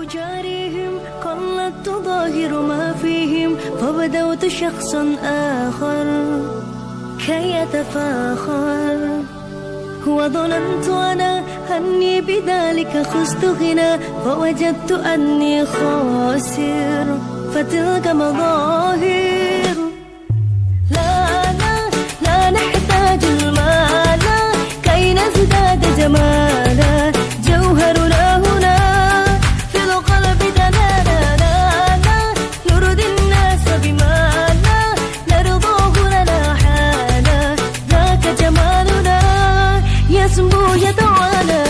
أجاريهم قلدت ظاهر ما فيهم فبدوت شخصا آخر كي يتفاخر. وظننت أنا أني بذلك خزت غنى فوجدت أني خاسر فتلك مظاهر. لا نحتاج المال كي نزداد جمالا جوهرنا هنا في القلب دلالا. نرضي الناس بما لا نرضاه لنا حالا ذاك جمالنا يسمو يتوالى.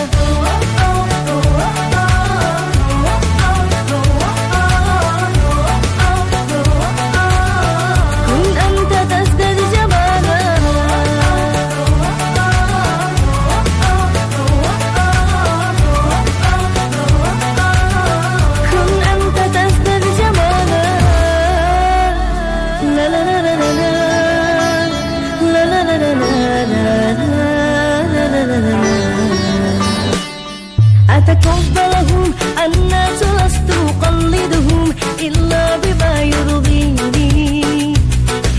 أتقبلهم الناس لست أقلدهم إلا بما يرضيني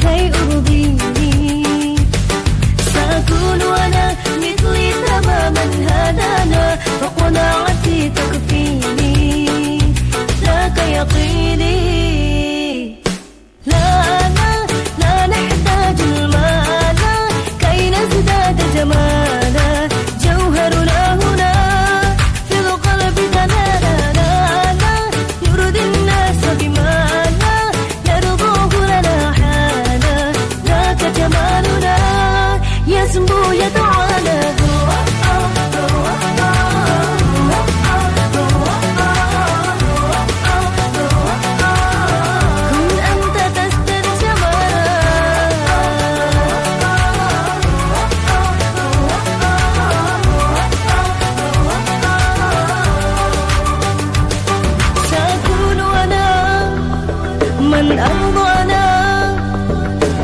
كي أرضيني. سأكون أنا مثلي تماما هدانا فقناعتي تكفيني ذاك يقيني. لا نحتاج المال كي نزداد جمالا جوهرنا هنا في القلب دلالا. نرضي الناس بما لا يرضاه لنا حالا ذاك جمالنا يسمو يتعالى. من أرضانا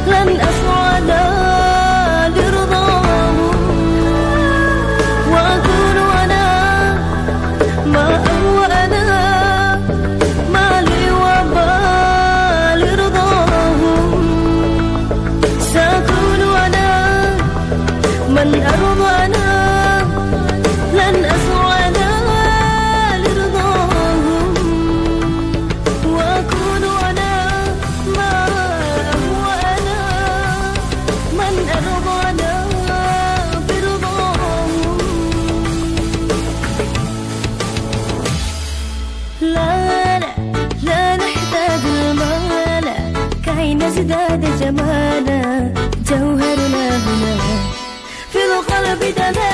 لن أسعى لرضاه وأكون أنا ما أهوانا ما لي وبال رضاهم. سأكون أنا من أرضانا لن أسعى لا نحتاج المال كي نزداد جمالا جوهرنا هنا في القلب دلالا.